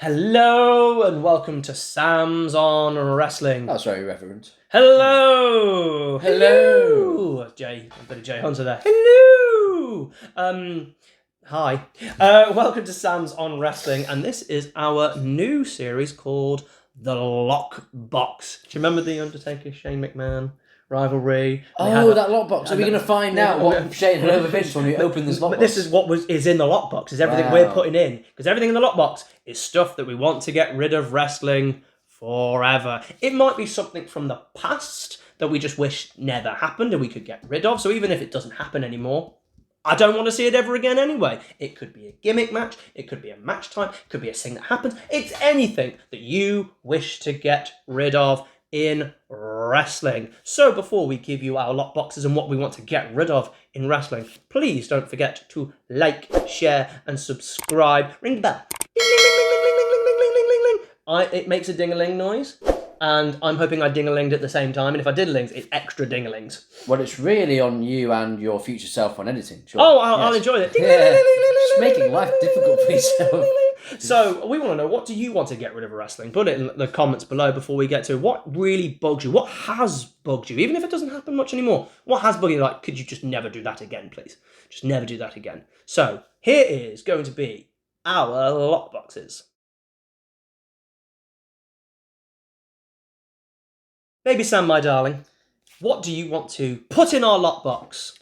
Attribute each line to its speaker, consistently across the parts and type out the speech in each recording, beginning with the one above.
Speaker 1: Hello and welcome to Sam's on Wrestling.
Speaker 2: That's very reverent.
Speaker 1: Hello!
Speaker 2: Hello!
Speaker 1: Jay, a bit of Jay Hunter there. Hello! Hi. Welcome to Sam's on Wrestling, and this is our new series called The Lockbox. Do you remember the Undertaker Shane McMahon rivalry?
Speaker 2: Oh, that lockbox. Are we going to find out what Shane had over Vince when we open this lockbox?
Speaker 1: But this is what is in the lockbox, is everything we're putting in. Because everything in the lockbox is stuff that we want to get rid of wrestling forever. It might be something from the past that we just wish never happened and we could get rid of. So even if it doesn't happen anymore, I don't want to see it ever again anyway. It could be a gimmick match, it could be a match time, it could be a thing that happens. It's anything that you wish to get rid of in wrestling. So before we give you our lockboxes and what we want to get rid of in wrestling, please don't forget to like, share, and subscribe. Ring the bell. Ding, ding, ding, ding, ding, ding, ding, ding, ding, ding, ding. It makes a ding-a-ling noise, and I'm hoping I ding-a-linged at the same time, and if I did-a-lings, it's extra ding-a-lings.
Speaker 2: Well, it's really on you and your future self on editing. Sure.
Speaker 1: Oh, I'll enjoy it.
Speaker 2: It's making life difficult for yourself.
Speaker 1: So we want to know, what do you want to get rid of wrestling? Put it in the comments below before we get to what really bugs you. What has bugged you? Even if it doesn't happen much anymore. What has bugged you? Like, could you just never do that again, please? Just never do that again. So here is going to be our lockboxes. Baby Sam, my darling, what do you want to put in our lockbox?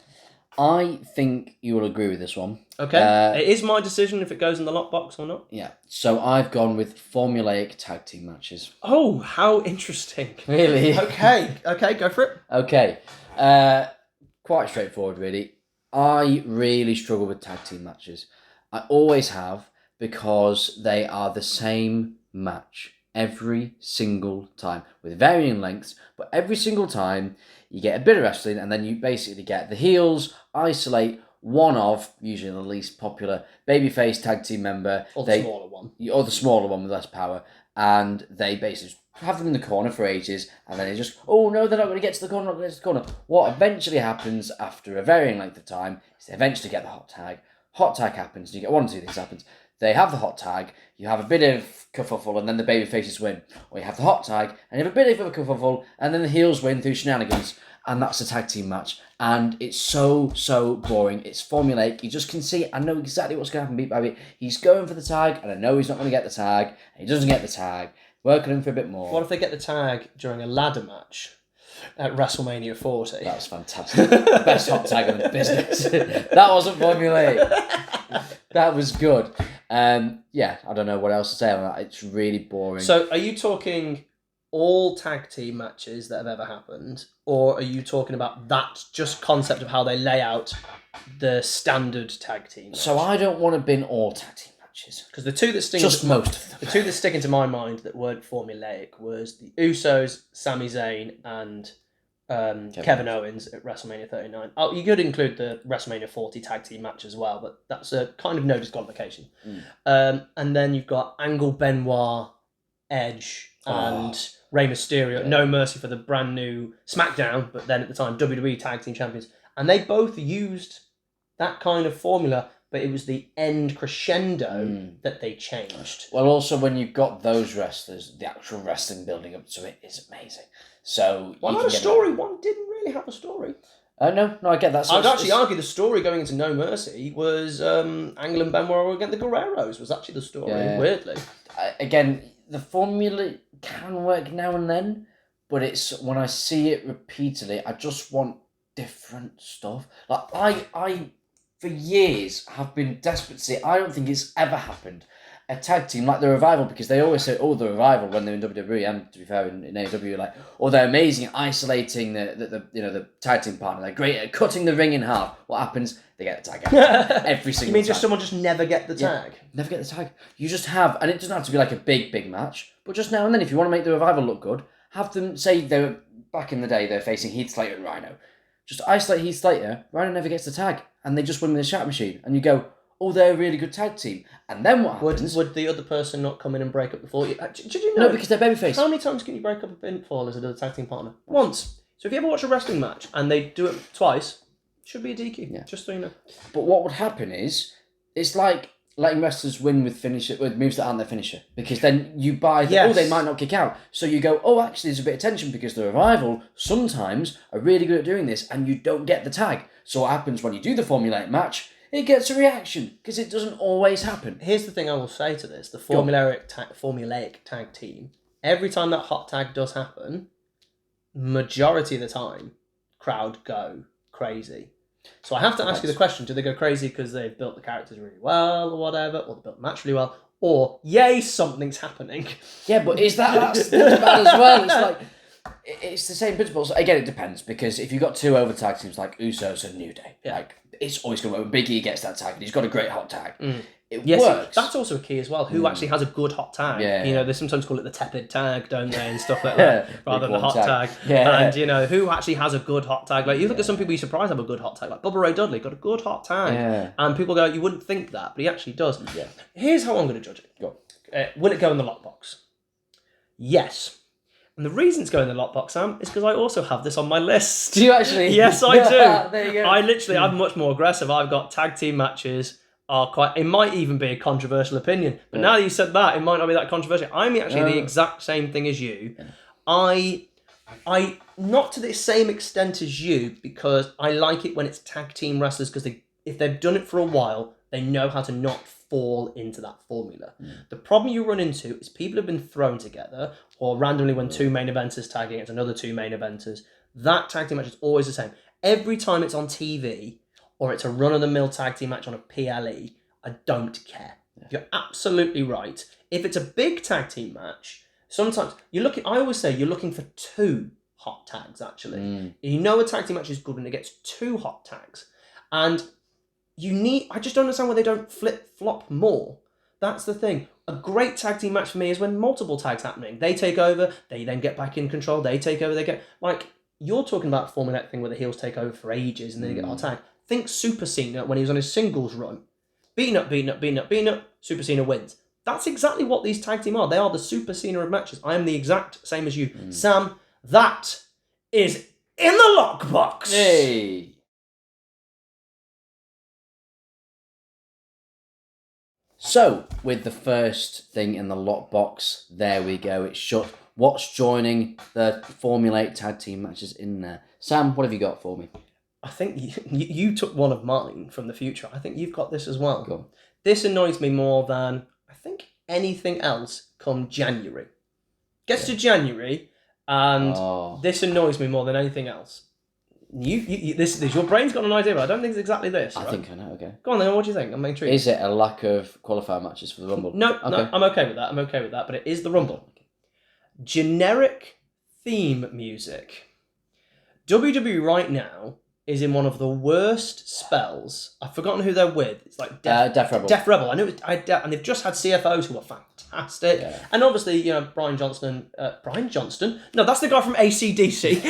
Speaker 2: I think you will agree with this one.
Speaker 1: Okay, it is my decision if it goes in the lockbox or not.
Speaker 2: Yeah, so I've gone with formulaic tag team matches.
Speaker 1: Oh, how interesting.
Speaker 2: Really?
Speaker 1: Okay, go for it.
Speaker 2: Okay, quite straightforward really. I really struggle with tag team matches. I always have, because they are the same match every single time with varying lengths, but every single time you get a bit of wrestling and then you basically get the heels isolate one of, usually the least popular, babyface tag team member.
Speaker 1: Or the smaller one.
Speaker 2: Or the smaller one with less power. And they basically have them in the corner for ages, and then they just, oh no, they're not going to get to the corner, not going to get to the corner. What eventually happens after a varying length of time is they eventually get the hot tag. Hot tag happens, you get one or two things happens. They have the hot tag, you have a bit of kerfuffle, and then the babyfaces win. Or you have the hot tag, and you have a bit of a kerfuffle, and then the heels win through shenanigans. And that's a tag team match. And it's so boring. It's formulaic. You just can see, I know exactly what's going to happen beat by beat. He's going for the tag, and I know he's not going to get the tag. And he doesn't get the tag. Working him for a bit more.
Speaker 1: What if they get the tag during a ladder match at WrestleMania 40?
Speaker 2: That was fantastic. Best hot tag in the business. That wasn't formulaic. That was good. Yeah, I don't know what else to say on that. It's really boring.
Speaker 1: So are you talking all tag team matches that have ever happened, or are you talking about that just concept of how they lay out the standard tag team match?
Speaker 2: So I don't want to bin all tag team matches.
Speaker 1: Because the two that sting
Speaker 2: just most of them.
Speaker 1: The two that stick into my mind that weren't formulaic was the Usos, Sami Zayn, and Kevin Owens at WrestleMania 39. Oh, you could include the WrestleMania 40 tag team match as well, but that's a kind of no disqualification. And then you've got Angle, Benoit, Edge, and Rey Mysterio. No Mercy for the brand new SmackDown, but then at the time WWE Tag Team Champions. And they both used that kind of formula, but it was the end crescendo that they changed.
Speaker 2: Well, also when you've got those wrestlers, the actual wrestling building up to it is amazing. So
Speaker 1: one had a story. One didn't really have a story.
Speaker 2: No, I get that. So
Speaker 1: I'd actually argue the story going into No Mercy was Angle and Benoit against the Guerreros was actually the story, weirdly.
Speaker 2: Again, the formula can work now and then, but it's when I see it repeatedly, I just want different stuff. Like I for years have been desperate to see. I don't think it's ever happened. A tag team like the Revival, because they always say, oh, the Revival when they're in WWE, and to be fair, in AEW, like, oh, they're amazing at isolating the tag team partner. They're great at cutting the ring in half. What happens? They get the tag out every single time.
Speaker 1: You mean just someone just never get the tag?
Speaker 2: Never get the tag. You just have, and it doesn't have to be like a big match, but just now and then, if you want to make the Revival look good, have them say they were, back in the day, they're facing Heath Slater and Rhino. Just isolate Heath Slater, Rhino never gets the tag, and they just win with a shot machine, and you go, oh, they're a really good tag team. And then what happens?
Speaker 1: Would the other person not come in and break up before you? Did you know?
Speaker 2: No, because they're babyface.
Speaker 1: How many times can you break up a pinfall as a tag team partner? Once. So if you ever watch a wrestling match and they do it twice, it should be a DQ. Yeah. Just so you know.
Speaker 2: But what would happen is, it's like letting wrestlers win with moves that aren't their finisher, because then you buy
Speaker 1: Yes.
Speaker 2: they might not kick out, so you go, oh, actually there's a bit of tension because the Revival sometimes are really good at doing this and you don't get the tag. So what happens when you do the formulaic match? It gets a reaction because it doesn't always happen.
Speaker 1: Here's the thing I will say to this: the formulaic tag team. Every time that hot tag does happen, majority of the time, crowd go crazy. So I have to ask you the question: do they go crazy because they've built the characters really well, or whatever, or they built the match really well, or yay, something's happening?
Speaker 2: Yeah, but that's bad as well. It's like it's the same principle. So again, it depends, because if you've got two over tag teams like Usos and New Day, like it's always going to work. Big E gets that tag, and he's got a great hot tag. It works.
Speaker 1: That's also a key as well. Who actually has a good hot tag?
Speaker 2: Yeah.
Speaker 1: You know, they sometimes call it the tepid tag, don't they, and stuff like that, rather than the hot tag.
Speaker 2: Yeah.
Speaker 1: And, you know, who actually has a good hot tag? Like, you look at some people you're surprised have a good hot tag. Like, Bubba Ray Dudley got a good hot tag.
Speaker 2: Yeah.
Speaker 1: And people go, you wouldn't think that, but he actually does.
Speaker 2: Yeah.
Speaker 1: Here's how I'm going to judge it.
Speaker 2: Go.
Speaker 1: Will it go in the lockbox? Yes. And the reason it's going in the lockbox, Sam, is because I also have this on my list.
Speaker 2: Do you actually?
Speaker 1: Yes, I do.
Speaker 2: There you go.
Speaker 1: I'm much more aggressive. I've got tag team matches are quite. It might even be a controversial opinion, but now that you said that, it might not be that controversial. I'm actually the exact same thing as you. I not to the same extent as you, because I like it when it's tag team wrestlers, because if they've done it for a while, they know how to not fall into that formula. The problem you run into is people have been thrown together, or randomly when two main eventers tag against another two main eventers. That tag team match is always the same. Every time it's on TV, or it's a run-of-the-mill tag team match on a PLE, I don't care. You're absolutely right. If it's a big tag team match, sometimes I always say you're looking for two hot tags, actually. You know a tag team match is good when it gets two hot tags. And I just don't understand why they don't flip-flop more. That's the thing. A great tag team match for me is when multiple tags happening. They take over, they then get back in control, they take over, they get... Like, you're talking about forming that thing where the heels take over for ages and then they get a hot tag. Think Super Cena when he was on his singles run. Beating up, Super Cena wins. That's exactly what these tag team are. They are the Super Cena of matches. I am the exact same as you. Sam, that is in the lockbox.
Speaker 2: Hey. So, with the first thing in the lockbox, there we go. It's shut. What's joining the formulaic tag team matches in there? Sam, what have you got for me?
Speaker 1: I think you took one of mine from the future. I think you've got this as well.
Speaker 2: Go on.
Speaker 1: This annoys me more than, I think, anything else come January. Gets to January, and this annoys me more than anything else. This your brain's got an idea, but I don't think it's exactly this.
Speaker 2: I
Speaker 1: right?
Speaker 2: think I know, okay.
Speaker 1: Go on then, what do you think? I'm intrigued.
Speaker 2: Is it a lack of qualifier matches for the Rumble?
Speaker 1: No, I'm okay with that. But it is the Rumble. Generic theme music. WWE right now is in one of the worst spells. I've forgotten who they're with. It's like
Speaker 2: Death Rebel.
Speaker 1: Death Rebel. I knew it. And they've just had CFOs who are fantastic.
Speaker 2: Yeah.
Speaker 1: And obviously, you know, Brian Johnston. No, that's the guy from AC/DC.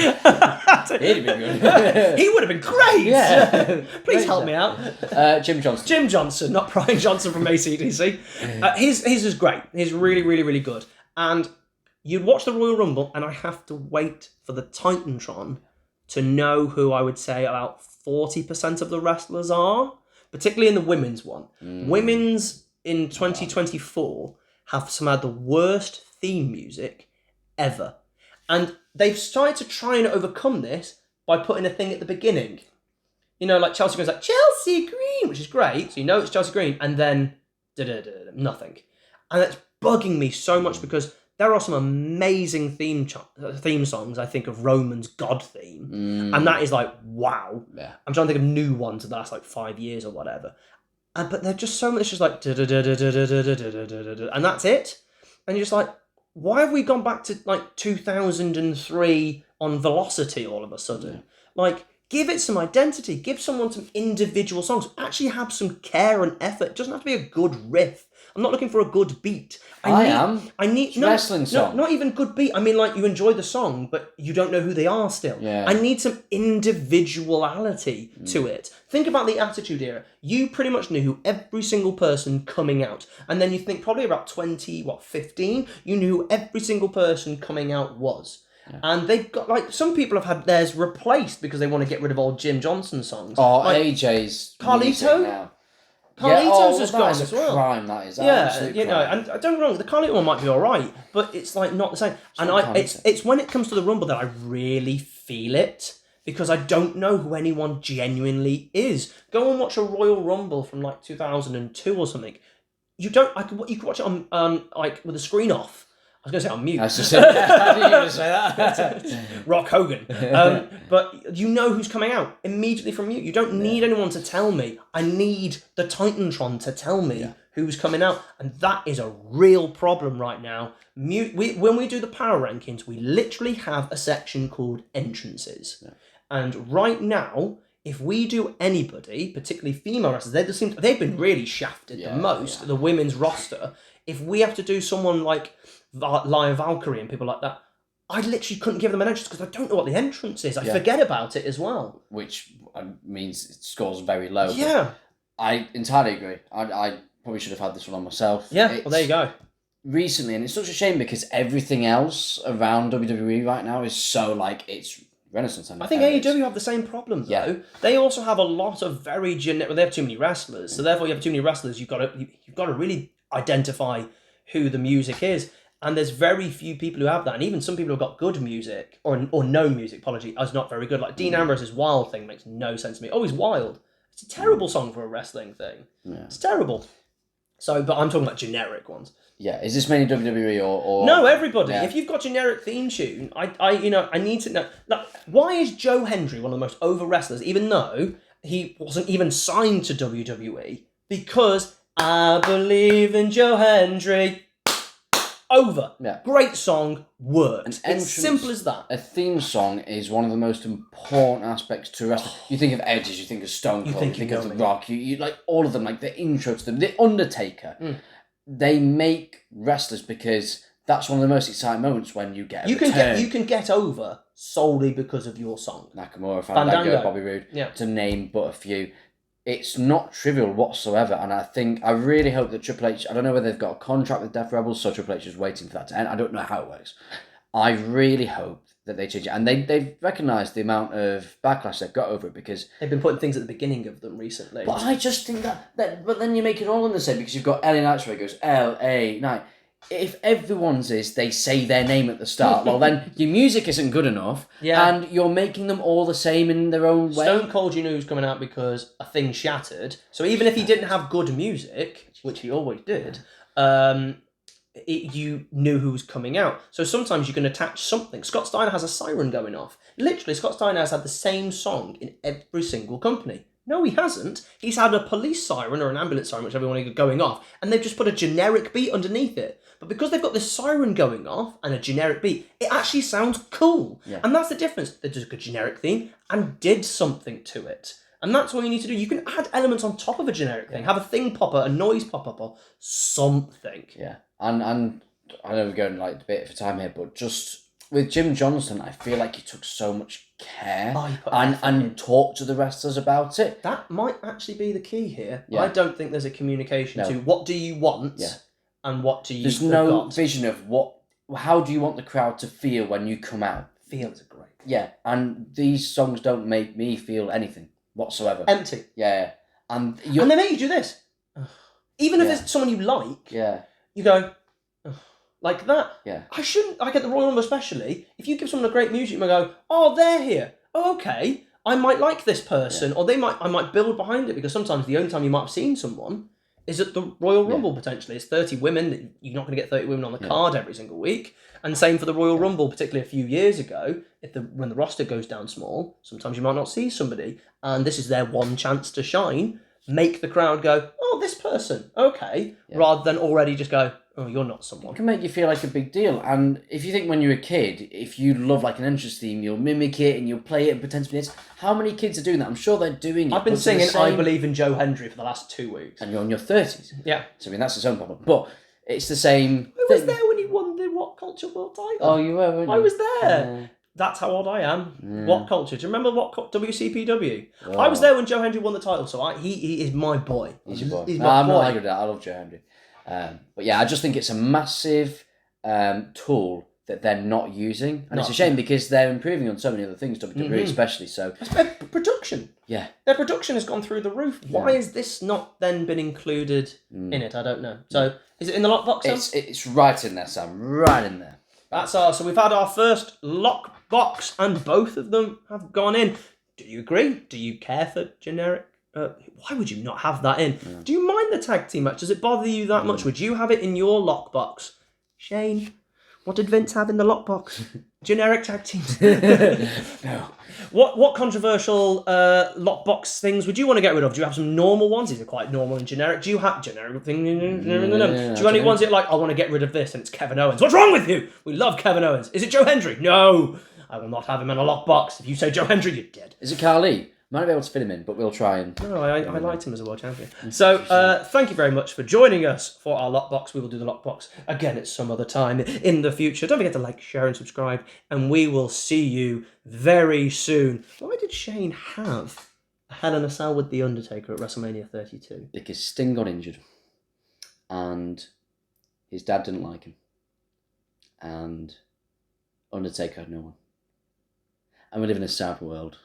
Speaker 2: He'd be good.
Speaker 1: He would have been great.
Speaker 2: Yeah.
Speaker 1: Please help me out.
Speaker 2: Jim Johnson.
Speaker 1: Jim Johnson, not Brian Johnson from AC/DC. His is great. He's really, really, really good. And you'd watch the Royal Rumble, and I have to wait for the Titantron to know who I would say about 40% of the wrestlers are, particularly in the women's one. Women's in 2024 have some of the worst theme music ever. And they've started to try and overcome this by putting a thing at the beginning. You know, like Chelsea Green's like, Chelsea Green, which is great. So you know it's Chelsea Green. And then, nothing. And it's bugging me so much because there are some amazing theme songs, I think, of Roman's God theme. And that is like, wow.
Speaker 2: Yeah.
Speaker 1: I'm trying to think of new ones in the last like 5 years or whatever. But they're just so much, it's just like, and that's it. And you're just like, why have we gone back to like 2003 on Velocity all of a sudden? Yeah. Like, give it some identity. Give someone some individual songs. Actually have some care and effort. It doesn't have to be a good riff. I'm not looking for a good beat. I need
Speaker 2: wrestling song.
Speaker 1: No, not even good beat. I mean, like, you enjoy the song, but you don't know who they are still.
Speaker 2: Yeah.
Speaker 1: I need some individuality to it. Think about the Attitude Era. You pretty much knew who every single person coming out. And then you think probably about 15, you knew who every single person coming out was. Yeah. And they've got, like, some people have had theirs replaced because they want to get rid of old Jim Johnson songs.
Speaker 2: Oh,
Speaker 1: like,
Speaker 2: AJ's
Speaker 1: Carlito?
Speaker 2: now.
Speaker 1: Carlitos has gone
Speaker 2: that is
Speaker 1: as
Speaker 2: a
Speaker 1: well.
Speaker 2: crime, that is.
Speaker 1: Yeah,
Speaker 2: Absolute
Speaker 1: you know,
Speaker 2: crime.
Speaker 1: and don't get me wrong, the Carlito one might be all right, but it's like not the same. And it's when it comes to the Rumble that I really feel it, because I don't know who anyone genuinely is. Go and watch a Royal Rumble from like 2002 or something. You could watch it on like with the screen off. I was going to say on mute.
Speaker 2: I was just saying, I didn't even say that.
Speaker 1: Rock Hogan. But you know who's coming out immediately from mute. You don't need anyone to tell me. I need the Titantron to tell me who's coming out. And that is a real problem right now. When we do the power rankings, we literally have a section called entrances. Yeah. And right now, if we do anybody, particularly female wrestlers, they've been really shafted the most, the women's roster. If we have to do someone like Lion Valkyrie and people like that, I literally couldn't give them an entrance because I don't know what the entrance is. I forget about it as well.
Speaker 2: Which means it scores very low.
Speaker 1: Yeah.
Speaker 2: I entirely agree. I probably should have had this one on myself.
Speaker 1: Yeah, well, there you go.
Speaker 2: Recently, and it's such a shame because everything else around WWE right now is so like it's Renaissance.
Speaker 1: I think AEW have the same problem though. Yeah. They also have a lot of very generic. Well, they have too many wrestlers, so therefore you have too many wrestlers. You've got to really identify who the music is, and there's very few people who have that. And even some people who've got good music or no music. Apology, is not very good. Like Dean Ambrose's "Wild" thing makes no sense to me. Oh, he's wild. It's a terrible song for a wrestling thing. Yeah. It's terrible. So, but I'm talking about generic ones.
Speaker 2: Yeah, is this mainly WWE or
Speaker 1: no, everybody? Yeah. If you've got generic theme tune, I need to know. Like, why is Joe Hendry one of the most over wrestlers, even though he wasn't even signed to WWE? Because I believe in Joe Hendry. Over. Yeah. Great song, worked. It's simple as that.
Speaker 2: A theme song is one of the most important aspects to wrestling. You think of Edges, you think of Stone Cold, you think of The Rock, you like all of them, like the intro to them, The Undertaker. They make wrestlers because that's one of the most exciting moments when you get a return.
Speaker 1: You can get over solely because of your song.
Speaker 2: Nakamura, Fandango, Bobby Roode, to name but a few. It's not trivial whatsoever, and I really hope that Triple H, I don't know whether they've got a contract with Death Rebels, so Triple H is waiting for that to end. I don't know how it works. I really hope that they change it, and they've recognised the amount of backlash they've got over it because
Speaker 1: they've been putting things at the beginning of them recently.
Speaker 2: But I just think that but then you make it all in the same because you've got LA Knights where it goes LA Knight. If everyone's is they say their name at the start, well then your music isn't good enough, and you're making them all the same in their own way.
Speaker 1: Stone Cold, you knew was coming out because a thing shattered. So even if he didn't have good music, which he always did, you knew who was coming out. So sometimes you can attach something. Scott Steiner has a siren going off. Literally, Scott Steiner has had the same song in every single company. No, he hasn't. He's had a police siren or an ambulance siren, whichever one going off, and they've just put a generic beat underneath it. But because they've got this siren going off and a generic beat, it actually sounds cool. Yeah. And that's the difference. They took a generic theme and did something to it. And that's what you need to do. You can add elements on top of a generic thing. Have a thing pop up, a noise pop up, or something.
Speaker 2: Yeah. And I know we're going like a bit for time here, but just with Jim Johnston, I feel like he took so much care and talked to the wrestlers about it.
Speaker 1: That might actually be the key here. Yeah. I don't think there's a communication to what do you want and what do you
Speaker 2: There's no vision of how do you want the crowd to feel when you come out.
Speaker 1: Feels great.
Speaker 2: Yeah, and these songs don't make me feel anything whatsoever.
Speaker 1: Empty.
Speaker 2: Yeah. And
Speaker 1: they make you do this. Even if it's someone you like, you go, like that.
Speaker 2: Yeah.
Speaker 1: I get the Royal Rumble especially, if you give someone a great music, you might go, oh, they're here. Oh, okay. I might like this person. Or I might build behind it because sometimes the only time you might have seen someone is at the Royal Rumble potentially. It's 30 women. You're not going to get 30 women on the card every single week. And same for the Royal Rumble, particularly a few years ago. When the roster goes down small, sometimes you might not see somebody. And this is their one chance to shine. Make the crowd go, oh, this person, okay. Rather than already just go, oh, you're not someone.
Speaker 2: It can make you feel like a big deal. And if you think when you're a kid, if you love like an entrance theme, you'll mimic it and you'll play it and pretend to be it. How many kids are doing that? I'm sure they're doing it.
Speaker 1: I've been singing I Believe in Joe Hendry for the last 2 weeks.
Speaker 2: And you're in your 30s.
Speaker 1: Yeah.
Speaker 2: So, I mean, that's its own problem. But it's the same
Speaker 1: I was there when he won the What Culture World title.
Speaker 2: Oh, you were, weren't you?
Speaker 1: I was there. That's how old I am. Yeah. What Culture? Do you remember WCPW? Oh. I was there when Joe Hendry won the title, so he is my boy.
Speaker 2: He's your boy. I'm not angry with that. I love Joe Hendry. But yeah, I just think it's a massive tool that they're not using, and it's a shame because they're improving on so many other things, WWE especially. So
Speaker 1: production.
Speaker 2: Yeah,
Speaker 1: their production has gone through the roof. Why has this not then been included in it? I don't know. So is it in the lockbox?
Speaker 2: It's right in there, Sam. Right in there.
Speaker 1: That's so we've had our first lockbox, and both of them have gone in. Do you agree? Do you care for generic? Why would you not have that in? Do you mind the tag team match? Does it bother you that much? Would you have it in your lockbox? Shane, what did Vince have in the lockbox? Generic tag teams.
Speaker 2: No.
Speaker 1: What controversial lockbox things would you want to get rid of? Do you have some normal ones? These are quite normal and generic. Do you have generic things? Do you have any ones that I want to get rid of this and it's Kevin Owens? What's wrong with you? We love Kevin Owens. Is it Joe Hendry? No. I will not have him in a lockbox. If you say Joe Hendry, you're dead.
Speaker 2: Is it Carly? Might not be able to fit him in, but we'll try and...
Speaker 1: No, I liked him as a world champion. So, thank you very much for joining us for our lockbox. We will do the lockbox again at some other time in the future. Don't forget to like, share, and subscribe, and we will see you very soon. Why did Shane have a Hell in a Cell with The Undertaker at WrestleMania 32?
Speaker 2: Because Sting got injured, and his dad didn't like him, and Undertaker had no one. And we live in a sad world.